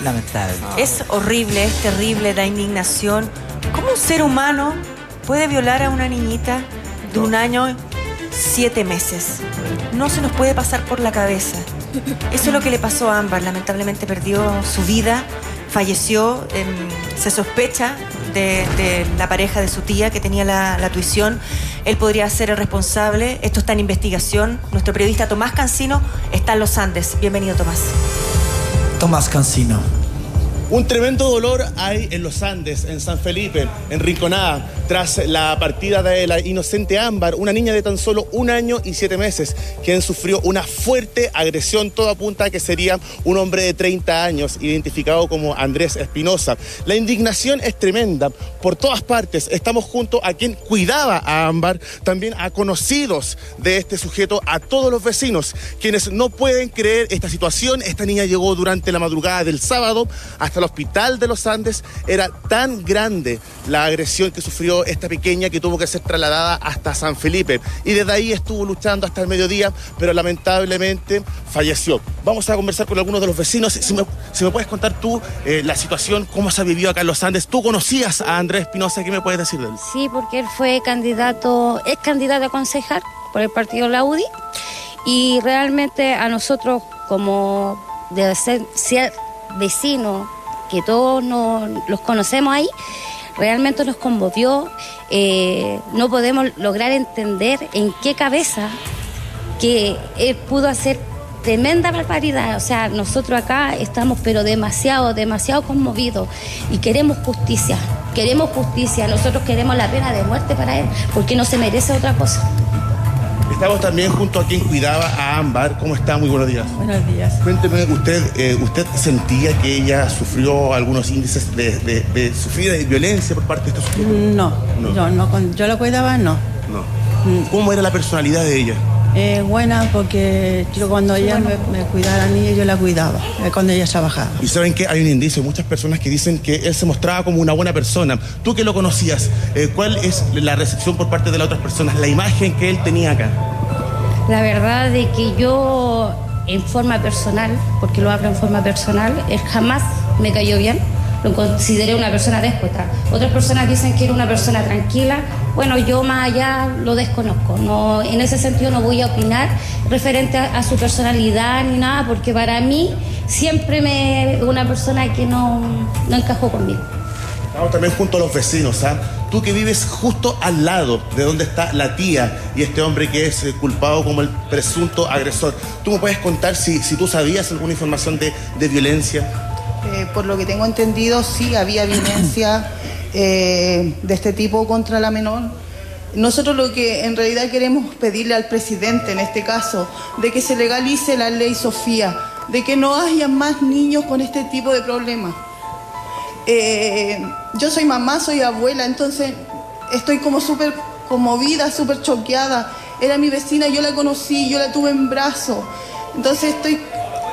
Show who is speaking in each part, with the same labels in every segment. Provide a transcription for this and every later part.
Speaker 1: Lamentable.
Speaker 2: Es horrible, es terrible, da indignación. ¿Cómo un ser humano puede violar a una niñita de 1 año, 7 meses? No se nos puede pasar por la cabeza. Eso es lo que le pasó a Ámbar. Lamentablemente perdió su vida, falleció. Se sospecha de la pareja de su tía que tenía la tuición. Él podría ser el responsable. Esto está en investigación. Nuestro periodista Tomás Cancino está en los Andes. Bienvenido, Tomás.
Speaker 1: Tomás Cancino.
Speaker 3: Un tremendo dolor hay en los Andes, en San Felipe, en Rinconada, tras la partida de la inocente Ámbar, una niña de tan solo 1 año y 7 meses, quien sufrió una fuerte agresión. Todo apunta a que sería un hombre de 30 años, identificado como Andrés Espinosa. La indignación es tremenda por todas partes. Estamos junto a quien cuidaba a Ámbar, también a conocidos de este sujeto, a todos los vecinos, quienes no pueden creer esta situación. Esta niña llegó durante la madrugada del sábado hasta el hospital de los Andes. Era tan grande la agresión que sufrió esta pequeña que tuvo que ser trasladada hasta San Felipe, y desde ahí estuvo luchando hasta el mediodía, pero lamentablemente falleció. Vamos a conversar con algunos de los vecinos. Si me puedes contar tú la situación, cómo se vivió acá en los Andes. Tú conocías a Andrés Espinosa, ¿qué me puedes decir de él?
Speaker 4: Sí, porque él fue candidato a concejal por el partido La UDI, y realmente a nosotros, como de ser vecinos, que todos los conocemos ahí, realmente nos conmovió. No podemos lograr entender en qué cabeza que él pudo hacer tremenda barbaridad. O sea, nosotros acá estamos pero demasiado conmovidos y queremos justicia. Nosotros queremos la pena de muerte para él, porque no se merece otra cosa.
Speaker 3: Estamos también junto a quien cuidaba a Ámbar. ¿Cómo está? Muy buenos días.
Speaker 5: Buenos días.
Speaker 3: Cuénteme, ¿usted sentía que ella sufrió algunos índices de sufrir de violencia por parte de estos sujetos?
Speaker 5: No. Yo la cuidaba, no.
Speaker 3: ¿Cómo era la personalidad de ella?
Speaker 5: Buena, porque yo cuando ella me cuidara a mí, yo la cuidaba, cuando ella trabajaba.
Speaker 3: Y saben que hay un indicio, muchas personas que dicen que él se mostraba como una buena persona. Tú que lo conocías, ¿cuál es la recepción por parte de las otras personas, la imagen que él tenía acá?
Speaker 4: La verdad de que yo, en forma personal, porque lo hablo en forma personal, él jamás me cayó bien. Lo consideré una persona déspota. Otras personas dicen que era una persona tranquila. Bueno, yo más allá lo desconozco. No, en ese sentido no voy a opinar referente a su personalidad ni nada, porque para mí siempre una persona que no encajó conmigo.
Speaker 3: Estamos también junto a los vecinos, ¿ah? Tú que vives justo al lado de donde está la tía y este hombre que es culpado como el presunto agresor. ¿Tú me puedes contar si tú sabías alguna información de violencia?
Speaker 6: Por lo que tengo entendido, sí había violencia de este tipo contra la menor. Nosotros lo que en realidad queremos pedirle al presidente, en este caso, de que se legalice la ley Sofía, de que no haya más niños con este tipo de problemas. Yo soy mamá, soy abuela, entonces estoy como súper conmovida, súper choqueada. Era mi vecina, yo la conocí, yo la tuve en brazos. Entonces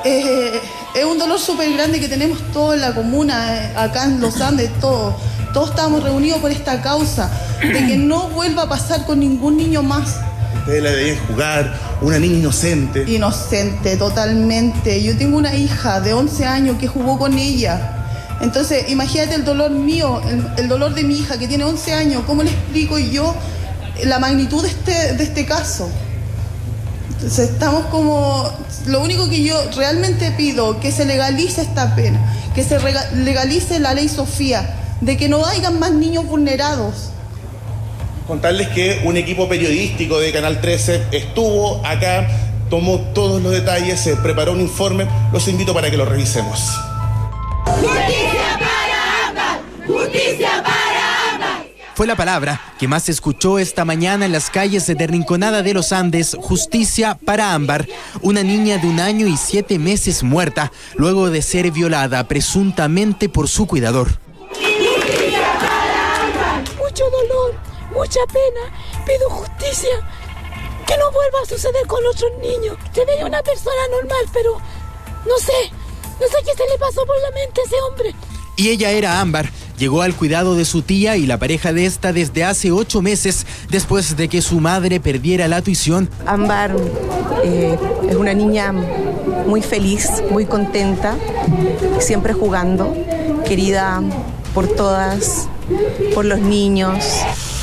Speaker 6: es un dolor súper grande que tenemos todos en la comuna, acá en Los Andes, todos estamos reunidos por esta causa, de que no vuelva a pasar con ningún niño más.
Speaker 3: Ustedes la debían jugar, una niña inocente.
Speaker 6: Inocente, totalmente. Yo tengo una hija de 11 años que jugó con ella. Entonces, imagínate el dolor mío, el dolor de mi hija que tiene 11 años. ¿Cómo le explico yo la magnitud de este caso? Entonces, estamos como... Lo único que yo realmente pido, que se legalice esta pena, que se legalice la ley Sofía, de que no haya más niños vulnerados.
Speaker 3: Contarles que un equipo periodístico de Canal 13 estuvo acá, tomó todos los detalles, se preparó un informe. Los invito para que lo revisemos.
Speaker 7: ¡Justicia para Ámbar! ¡Justicia para Ámbar!
Speaker 8: Fue la palabra que más se escuchó esta mañana en las calles de Rinconada de los Andes. Justicia para Ámbar, una niña de 1 año y 7 meses muerta luego de ser violada presuntamente por su cuidador.
Speaker 7: ¡Justicia para Ámbar!
Speaker 9: Mucho dolor, mucha pena, pido justicia, que no vuelva a suceder con otros niños. Se veía una persona normal, pero no sé qué se le pasó por la mente a ese hombre.
Speaker 8: Y ella era Ámbar. Llegó al cuidado de su tía y la pareja de esta desde hace 8 meses, después de que su madre perdiera la tuición.
Speaker 10: Ámbar es una niña muy feliz, muy contenta, siempre jugando, querida por todas, por los niños.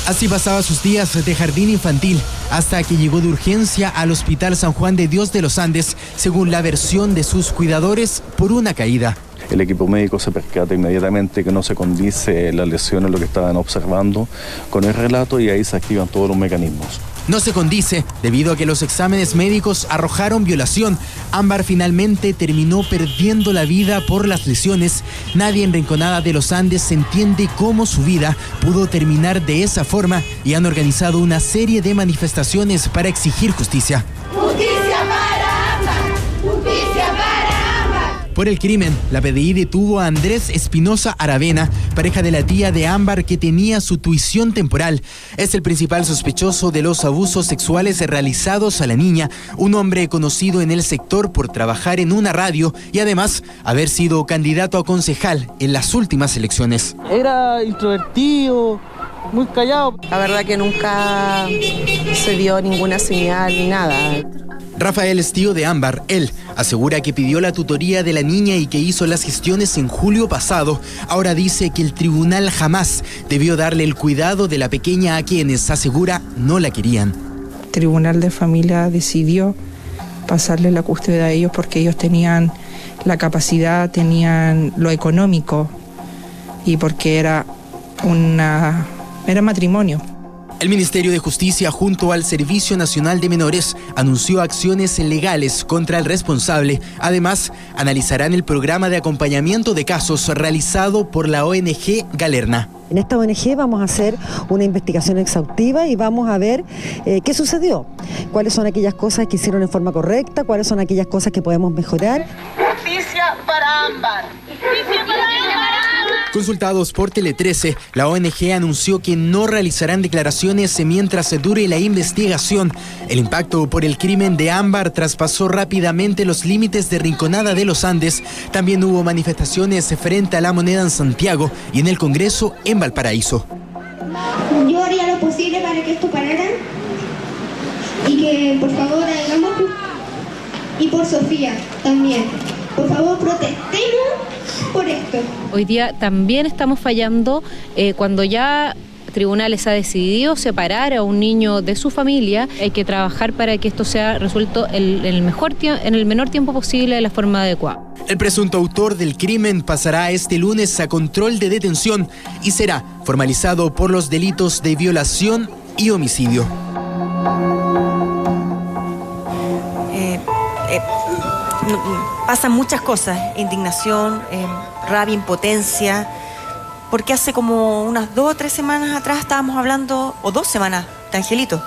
Speaker 8: Así pasaba sus días de jardín infantil hasta que llegó de urgencia al Hospital San Juan de Dios de los Andes, según la versión de sus cuidadores, por una caída.
Speaker 11: El equipo médico se percata inmediatamente que no se condice la lesión en lo que estaban observando con el relato y ahí se activan todos los mecanismos.
Speaker 8: No se condice debido a que los exámenes médicos arrojaron violación. Ámbar finalmente terminó perdiendo la vida por las lesiones. Nadie en Rinconada de los Andes entiende cómo su vida pudo terminar de esa forma y han organizado una serie de manifestaciones para exigir justicia.
Speaker 7: ¡Justicia para Ámbar! ¡Justicia para Ámbar!
Speaker 8: Por el crimen, la PDI detuvo a Andrés Espinosa Aravena, pareja de la tía de Ámbar que tenía su tuición temporal. Es el principal sospechoso de los abusos sexuales realizados a la niña, un hombre conocido en el sector por trabajar en una radio y además haber sido candidato a concejal en las últimas elecciones.
Speaker 12: Era introvertido, muy callado.
Speaker 10: La verdad que nunca se dio ninguna señal ni nada.
Speaker 8: Rafael es tío de Ámbar. Él asegura que pidió la tutoría de la niña y que hizo las gestiones en julio pasado. Ahora dice que el tribunal jamás debió darle el cuidado de la pequeña a quienes, asegura, no la querían.
Speaker 13: El Tribunal de Familia decidió pasarle la custodia a ellos porque ellos tenían la capacidad, tenían lo económico y porque era matrimonio.
Speaker 8: El Ministerio de Justicia, junto al Servicio Nacional de Menores, anunció acciones legales contra el responsable. Además, analizarán el programa de acompañamiento de casos realizado por la ONG Galerna.
Speaker 14: En esta ONG vamos a hacer una investigación exhaustiva y vamos a ver qué sucedió, cuáles son aquellas cosas que hicieron en forma correcta, cuáles son aquellas cosas que podemos mejorar.
Speaker 7: ¡Justicia para Ámbar! ¡Justicia para Ámbar!
Speaker 8: Consultados por Tele 13, la ONG anunció que no realizarán declaraciones mientras se dure la investigación. El impacto por el crimen de Ámbar traspasó rápidamente los límites de Rinconada de los Andes. También hubo manifestaciones frente a La Moneda en Santiago y en el Congreso en Valparaíso.
Speaker 15: Yo haría lo posible para que esto parara y que por favor hagamos, y por Sofía también, por favor protestemos por esto.
Speaker 16: Hoy día también estamos fallando cuando ya tribunales ha decidido separar a un niño de su familia. Hay que trabajar para que esto sea resuelto en el menor tiempo posible de la forma adecuada.
Speaker 8: El presunto autor del crimen pasará este lunes a control de detención y será formalizado por los delitos de violación y homicidio.
Speaker 2: Pasan muchas cosas, indignación, rabia, impotencia, porque hace como unas 2 o 3 semanas atrás estábamos hablando, o 2 semanas, de Angelito.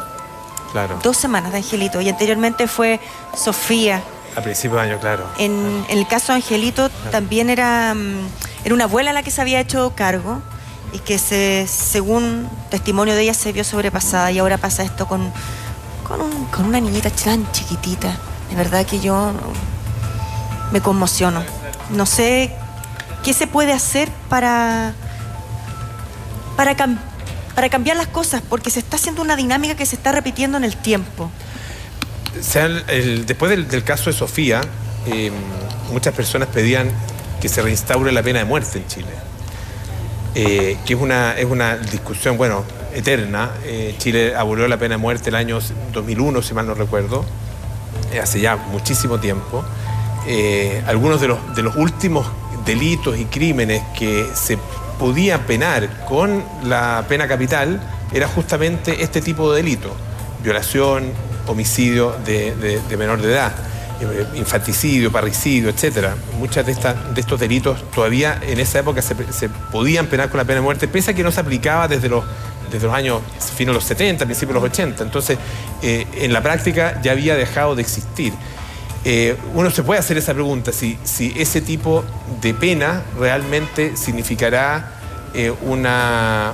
Speaker 17: Claro.
Speaker 2: 2 semanas de Angelito, y anteriormente fue Sofía.
Speaker 17: A principio de año, claro.
Speaker 2: En el caso de Angelito también era una abuela la que se había hecho cargo y que según testimonio de ella se vio sobrepasada, y ahora pasa esto con una niñita tan chiquitita. De verdad que yo me conmociono. No sé qué se puede hacer para cambiar las cosas, porque se está haciendo una dinámica que se está repitiendo en el tiempo.
Speaker 17: Después del caso de Sofía, muchas personas pedían que se reinstaure la pena de muerte en Chile, que es una discusión, eterna. Chile abolió la pena de muerte el año 2001, si mal no recuerdo, hace ya muchísimo tiempo. Algunos de los últimos delitos y crímenes que se podían penar con la pena capital era justamente este tipo de delito: violación, homicidio de menor de edad, infanticidio, parricidio, etcétera. Muchos de estos delitos todavía en esa época se podían penar con la pena de muerte, pese a que no se aplicaba desde los años finos de los 70, principios de los 80. Entonces, en la práctica ya había dejado de existir. Uno se puede hacer esa pregunta, si ese tipo de pena realmente significará una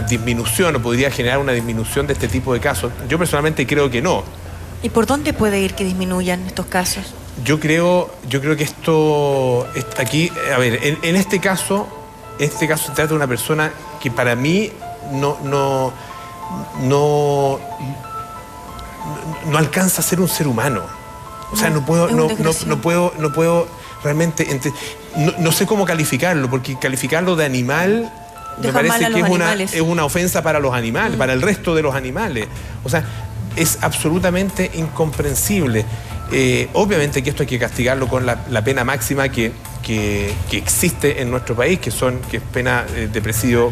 Speaker 17: disminución, o podría generar una disminución de este tipo de casos. Yo personalmente creo que no.
Speaker 2: ¿Y por dónde puede ir que disminuyan estos casos?
Speaker 17: Yo creo que esto aquí, a ver, en este caso se trata de una persona que para mí no alcanza a ser un ser humano. O sea, no puedo realmente, no sé cómo calificarlo, porque calificarlo de animal me parece que es una ofensa para los animales, para el resto de los animales. O sea, es absolutamente incomprensible. Obviamente que esto hay que castigarlo con la pena máxima que existe en nuestro país, que es pena de presidio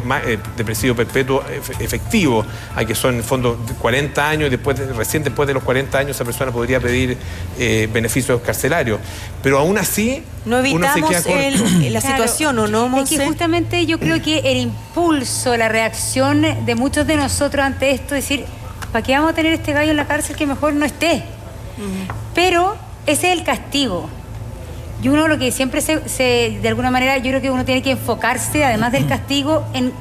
Speaker 17: perpetuo efectivo, a que son en fondo 40 años, y recién después de los 40 años esa persona podría pedir beneficios carcelarios. Pero aún así,
Speaker 2: no evitamos
Speaker 17: uno se queda corto.
Speaker 2: La situación, ¿o no, Monse?
Speaker 18: Es que justamente yo creo que el impulso, la reacción de muchos de nosotros ante esto, decir, ¿para qué vamos a tener este gallo en la cárcel que mejor no esté? Pero ese es el castigo. Y uno lo que siempre de alguna manera, yo creo que uno tiene que enfocarse, además del castigo, en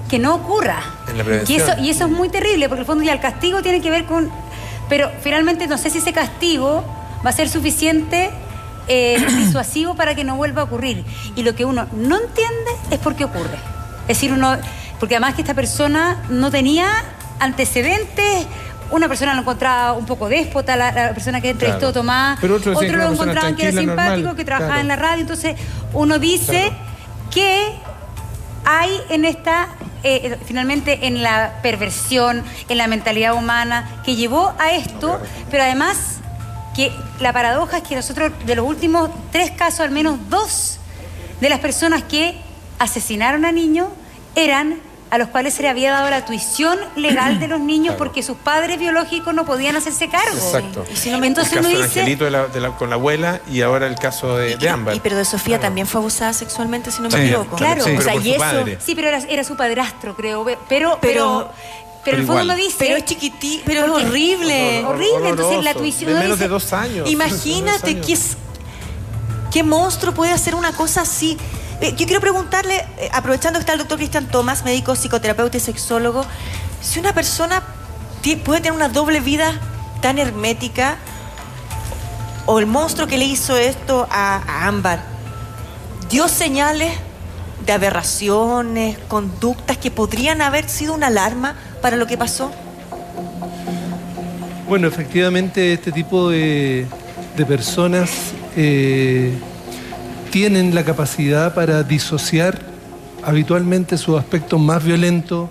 Speaker 18: que no ocurra. En la prevención. Y eso es muy terrible, porque en el fondo ya el castigo tiene que ver con... Pero finalmente no sé si ese castigo va a ser suficiente disuasivo para que no vuelva a ocurrir. Y lo que uno no entiende es por qué ocurre. Es decir, porque además que esta persona no tenía antecedentes. Una persona lo encontraba un poco déspota, la persona que entrevistó Tomás.
Speaker 17: Pero otro
Speaker 18: lo encontraban que era simpático, normal, que trabajaba en la radio. Entonces, uno dice que hay en esta, finalmente, en la perversión, en la mentalidad humana que llevó a esto, pero además que la paradoja es que nosotros, de los últimos 3 casos, al menos 2 de las personas que asesinaron a niños eran a los cuales se le había dado la tuición legal de los niños porque sus padres biológicos no podían hacerse cargo.
Speaker 17: Exacto.
Speaker 2: Y si no
Speaker 17: entonces el caso de Angelito con la abuela y ahora el caso de Ámbar.
Speaker 2: Pero de Sofía también fue abusada sexualmente, si no me equivoco.
Speaker 18: Claro,
Speaker 17: sí,
Speaker 18: o sea,
Speaker 17: y eso...
Speaker 18: Sí, pero era su padrastro, creo. Pero el fondo no dice...
Speaker 2: Pero es chiquitito, pero es horrible.
Speaker 18: Horrible, entonces la tuición...
Speaker 17: De menos de 2 años.
Speaker 2: Imagínate qué monstruo puede hacer una cosa así. Yo quiero preguntarle, aprovechando que está el doctor Cristian Tomás, médico, psicoterapeuta y sexólogo, si una persona puede tener una doble vida tan hermética, o el monstruo que le hizo esto a Ámbar, dio señales de aberraciones, conductas que podrían haber sido una alarma para lo que pasó.
Speaker 19: Bueno, efectivamente este tipo de personas tienen la capacidad para disociar habitualmente sus aspectos más violentos,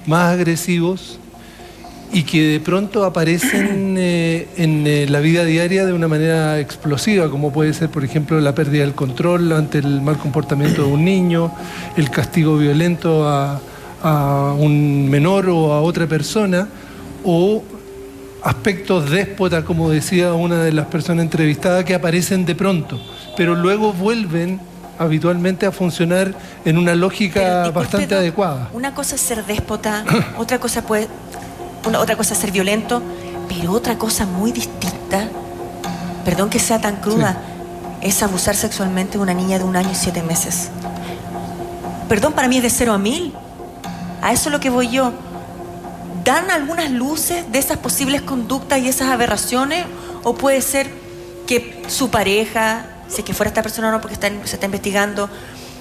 Speaker 19: más agresivos, y que de pronto aparecen en la vida diaria de una manera explosiva, como puede ser, por ejemplo, la pérdida del control ante el mal comportamiento de un niño, el castigo violento a un menor o a otra persona, o aspectos déspotas, como decía una de las personas entrevistadas, que aparecen de pronto, pero luego vuelven habitualmente a funcionar en una lógica bastante adecuada.
Speaker 2: Una cosa es ser déspota, otra cosa es ser violento, pero otra cosa muy distinta, perdón que sea tan cruda, es abusar sexualmente de una niña de 1 año y 7 meses. Perdón, para mí es de 0 a 1000. A eso es lo que voy yo. ¿Dan algunas luces de esas posibles conductas y esas aberraciones? ¿O puede ser que su pareja, si es que fuera esta persona o no, porque se está investigando,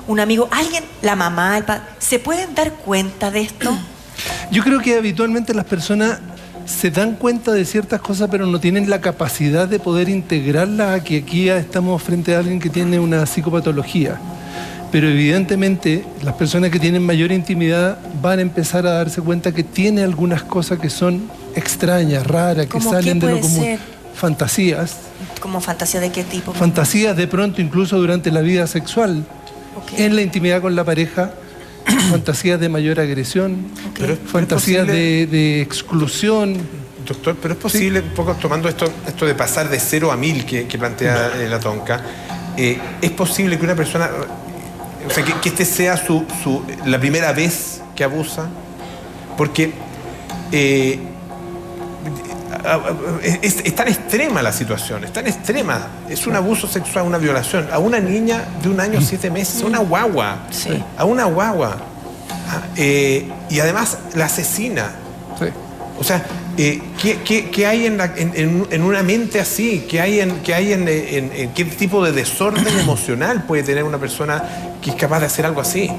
Speaker 2: un amigo, alguien, la mamá, el padre, ¿se pueden dar cuenta de esto?
Speaker 19: Yo creo que habitualmente las personas se dan cuenta de ciertas cosas, pero no tienen la capacidad de poder integrarlas a que aquí estamos frente a alguien que tiene una psicopatología. Pero evidentemente las personas que tienen mayor intimidad van a empezar a darse cuenta que tiene algunas cosas que son extrañas, raras, que salen de lo común. Fantasías.
Speaker 2: ¿Como fantasía de qué tipo?
Speaker 19: Fantasías de pronto incluso durante la vida sexual, en la intimidad con la pareja, fantasías de mayor agresión, fantasías de exclusión.
Speaker 17: Doctor, pero es posible, un poco tomando esto de pasar de 0 a 1000 que plantea la Tonka, es posible que una persona, o sea, que este sea la primera vez que abusa, porque es tan extrema la situación, es tan extrema, es un abuso sexual, una violación a una niña de 1 año y 7 meses, a una guagua, a una guagua, y además la asesina. O sea, ¿qué hay en una mente así? ¿Qué tipo de desorden emocional puede tener una persona que es capaz de hacer algo así?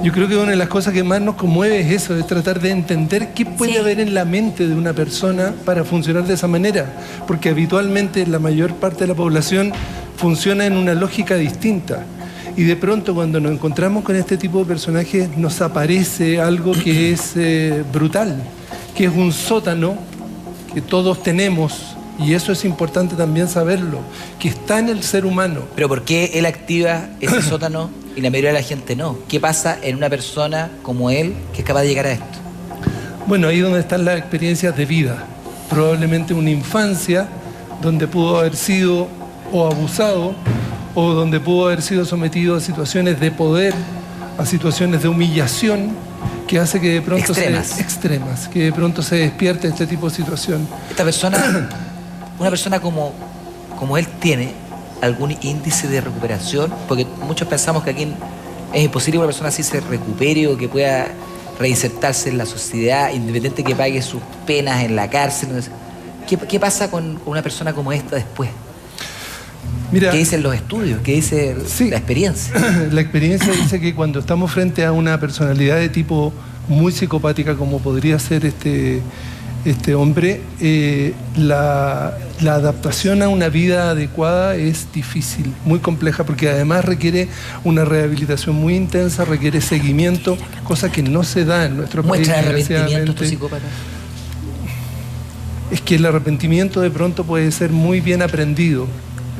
Speaker 19: Yo creo que una de las cosas que más nos conmueve es eso, es tratar de entender qué puede haber en la mente de una persona para funcionar de esa manera, porque habitualmente la mayor parte de la población funciona en una lógica distinta. Y de pronto cuando nos encontramos con este tipo de personajes nos aparece algo que es brutal, que es un sótano que todos tenemos, y eso es importante también saberlo, que está en el ser humano.
Speaker 20: Pero ¿por qué él activa ese sótano y la mayoría de la gente no? ¿Qué pasa en una persona como él que es capaz de llegar a esto?
Speaker 19: Bueno, ahí es donde están las experiencias de vida. Probablemente una infancia donde pudo haber sido o abusado, o donde pudo haber sido sometido a situaciones de poder, a situaciones de humillación, que hace que de pronto extremas, que de pronto se despierte este tipo de situación.
Speaker 20: Esta persona, una persona como él, tiene algún índice de recuperación, porque muchos pensamos que aquí es imposible que una persona así se recupere o que pueda reinsertarse en la sociedad, independiente que pague sus penas en la cárcel. ¿Qué pasa con una persona como esta después?
Speaker 19: Mira,
Speaker 20: ¿qué dicen los estudios? ¿Qué dice la experiencia?
Speaker 19: La experiencia dice que cuando estamos frente a una personalidad de tipo muy psicopática, como podría ser este hombre, la adaptación a una vida adecuada es difícil, muy compleja, porque además requiere una rehabilitación muy intensa, requiere seguimiento, cosa que no se da en nuestro país.
Speaker 20: ¿Muestra arrepentimiento tu psicópata?
Speaker 19: Es que el arrepentimiento de pronto puede ser muy bien aprendido,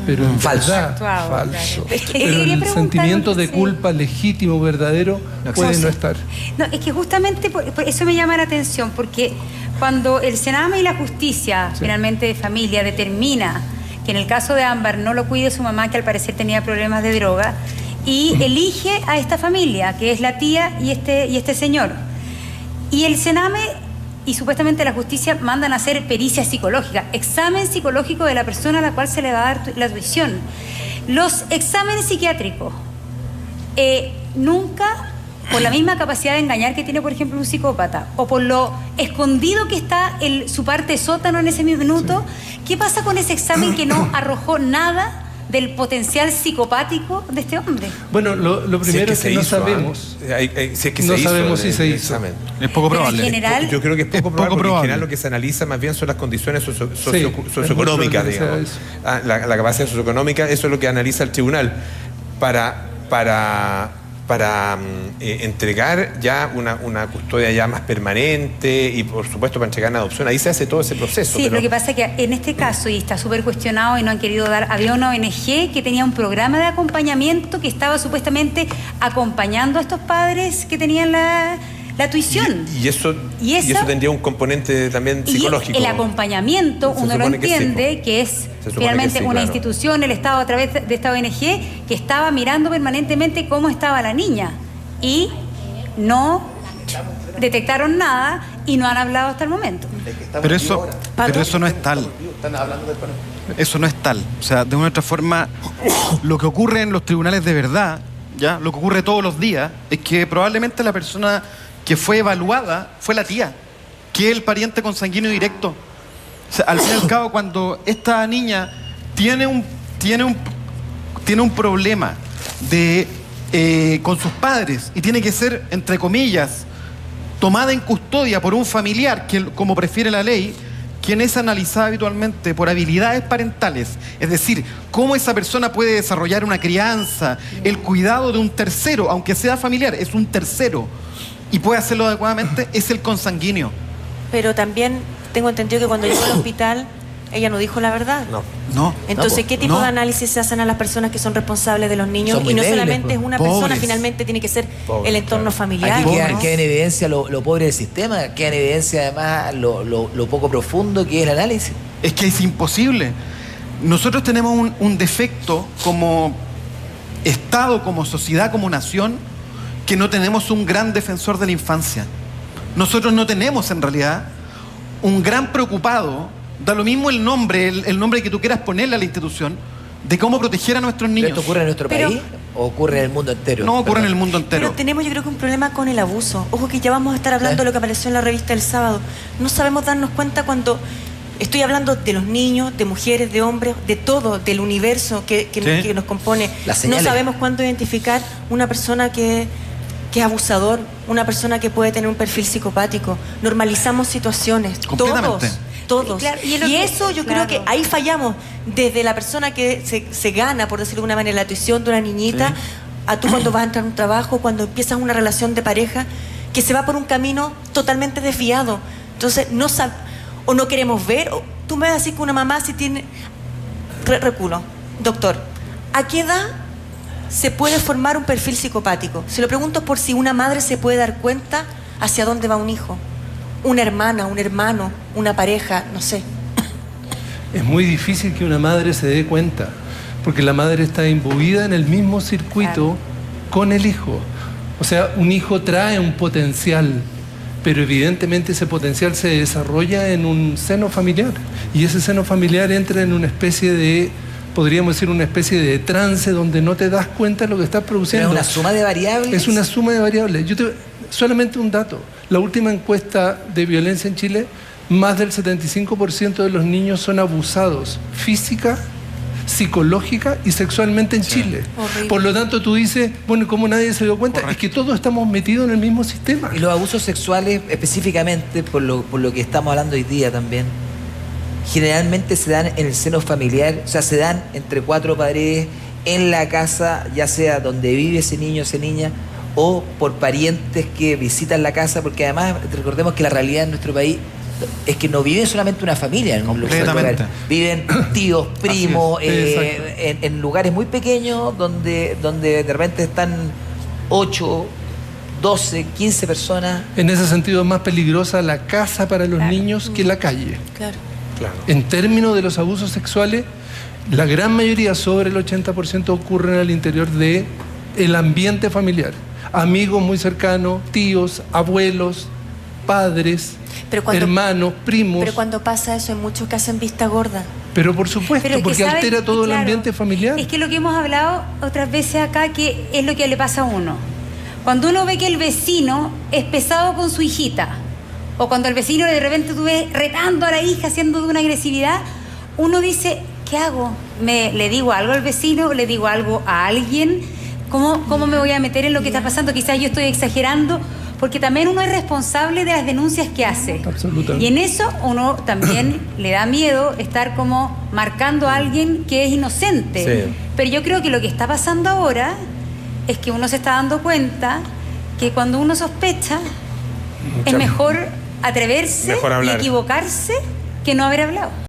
Speaker 19: pero en
Speaker 20: falso.
Speaker 19: Falso. Pero el sentimiento de culpa legítimo, verdadero, puede no estar.
Speaker 18: No, es que justamente por eso me llama la atención, porque cuando el Sename y la justicia, finalmente de familia, determina que en el caso de Ámbar no lo cuide su mamá, que al parecer tenía problemas de droga, y elige a esta familia, que es la tía y este señor. Y el Sename y supuestamente la justicia mandan a hacer pericia psicológica, examen psicológico de la persona a la cual se le va a dar la tuición. Los exámenes psiquiátricos nunca, por la misma capacidad de engañar que tiene, por ejemplo, un psicópata, o por lo escondido que está su parte sótano en ese mismo minuto, ¿qué pasa con ese examen que no arrojó nada del potencial psicopático de este hombre?
Speaker 19: Bueno, lo primero es que no sabemos. No sabemos si se hizo.
Speaker 21: Es poco probable.
Speaker 18: En general,
Speaker 17: yo creo que es poco probable, porque en general lo que se analiza más bien son las condiciones socioeconómicas, digamos. La capacidad socioeconómica, eso es lo que analiza el tribunal para entregar ya una custodia ya más permanente y por supuesto para entregar en adopción. Ahí se hace todo ese proceso.
Speaker 18: Sí, pero lo que pasa es que en este caso, y está súper cuestionado y no han querido dar, había una ONG que tenía un programa de acompañamiento que estaba supuestamente acompañando a estos padres que tenían la tuición.
Speaker 17: Y eso tendría un componente también psicológico.
Speaker 18: Y el acompañamiento, uno lo entiende, que es finalmente una institución, el Estado a través de esta ONG, que estaba mirando permanentemente cómo estaba la niña. Y no detectaron nada y no han hablado hasta el momento.
Speaker 21: Pero eso no es tal. Eso no es tal. O sea, de una u otra forma, lo que ocurre en los tribunales de verdad, ¿ya? Lo que ocurre todos los días, es que probablemente la persona que fue evaluada fue la tía, que es el pariente consanguíneo directo. O sea, al fin y al cabo, cuando esta niña tiene un problema con sus padres y tiene que ser, entre comillas, tomada en custodia por un familiar, que como prefiere la ley, quien es analizada habitualmente por habilidades parentales, es decir, cómo esa persona puede desarrollar una crianza, el cuidado de un tercero, aunque sea familiar, es un tercero, y puede hacerlo adecuadamente, es el consanguíneo.
Speaker 2: Pero también tengo entendido que cuando llegó al hospital, ella no dijo la verdad.
Speaker 21: No.
Speaker 2: Entonces, ¿qué tipo de análisis se hacen a las personas que son responsables de los niños? Y no solamente es una persona, finalmente tiene que ser el entorno familiar.
Speaker 20: Aquí queda en evidencia lo pobre del sistema, queda en evidencia además lo poco profundo que es el análisis.
Speaker 21: Es que es imposible. Nosotros tenemos un defecto como Estado, como sociedad, como nación, que no tenemos un gran defensor de la infancia. Nosotros no tenemos en realidad un gran preocupado, da lo mismo el nombre que tú quieras ponerle a la institución, de cómo proteger a nuestros niños.
Speaker 20: ¿Pero esto ocurre en nuestro país o ocurre en el mundo entero?
Speaker 21: No, ocurre en el mundo entero.
Speaker 2: Pero tenemos, yo creo que un problema con el abuso. Ojo que ya vamos a estar hablando de lo que apareció en la revista el sábado. No sabemos darnos cuenta cuando estoy hablando de los niños, de mujeres, de hombres, de todo, del universo que nos compone. No sabemos cuándo identificar una persona que que es abusador, una persona que puede tener un perfil psicopático. Normalizamos situaciones, todos.
Speaker 18: Claro,
Speaker 2: y eso yo creo que ahí fallamos, desde la persona que se gana, por decirlo de alguna manera, la tuición de una niñita, a tú cuando vas a entrar a un trabajo, cuando empiezas una relación de pareja, que se va por un camino totalmente desviado. Entonces, o no queremos ver, o tú me vas a decir que una mamá si tiene... Reculo, doctor, ¿a qué edad se puede formar un perfil psicopático? Se lo pregunto por si una madre se puede dar cuenta hacia dónde va un hijo, una hermana, un hermano, una pareja, no sé.
Speaker 19: Es muy difícil que una madre se dé cuenta, porque la madre está imbuida en el mismo circuito con el hijo. O sea, un hijo trae un potencial, pero evidentemente ese potencial se desarrolla en un seno familiar, y ese seno familiar entra en una especie de, podríamos decir, una especie de trance donde no te das cuenta de lo que estás produciendo.
Speaker 20: ¿Es una suma de variables?
Speaker 19: Es una suma de variables. Solamente un dato. La última encuesta de violencia en Chile, más del 75% de los niños son abusados física, psicológica y sexualmente en Chile.
Speaker 20: Horrible.
Speaker 19: Por lo tanto, tú dices, bueno, ¿cómo nadie se dio cuenta? Es que todos estamos metidos en el mismo sistema.
Speaker 20: Y los abusos sexuales, específicamente, por lo que estamos hablando hoy día también, generalmente se dan en el seno familiar, o sea, se dan entre cuatro paredes, en la casa, ya sea donde vive ese niño o esa niña, o por parientes que visitan la casa, porque además recordemos que la realidad en nuestro país es que no vive solamente una familia en un lugar, viven tíos, primos, en lugares muy pequeños donde de repente están 8, 12, 15 personas.
Speaker 19: En ese sentido es más peligrosa la casa para los niños que la calle.
Speaker 2: Claro.
Speaker 19: En términos de los abusos sexuales, la gran mayoría, sobre el 80%, ocurren al interior del ambiente familiar. Amigos muy cercanos, tíos, abuelos, padres, hermanos, primos.
Speaker 2: Pero cuando pasa eso, en muchos casos en vista gorda.
Speaker 19: Pero por supuesto, porque altera todo el ambiente familiar.
Speaker 18: Es que lo que hemos hablado otras veces acá, que es lo que le pasa a uno. Cuando uno ve que el vecino es pesado con su hijita, o cuando el vecino de repente tú ves retando a la hija, haciendo de una agresividad, uno dice, ¿qué hago? ¿Le digo algo al vecino? ¿Le digo algo a alguien? ¿Cómo me voy a meter en lo que está pasando? Quizás yo estoy exagerando, porque también uno es responsable de las denuncias que hace.
Speaker 19: Absolutamente.
Speaker 18: Y en eso uno también le da miedo estar como marcando a alguien que es inocente.
Speaker 17: Sí.
Speaker 18: Pero yo creo que lo que está pasando ahora es que uno se está dando cuenta que cuando uno sospecha, es mejor atreverse y equivocarse que no haber hablado.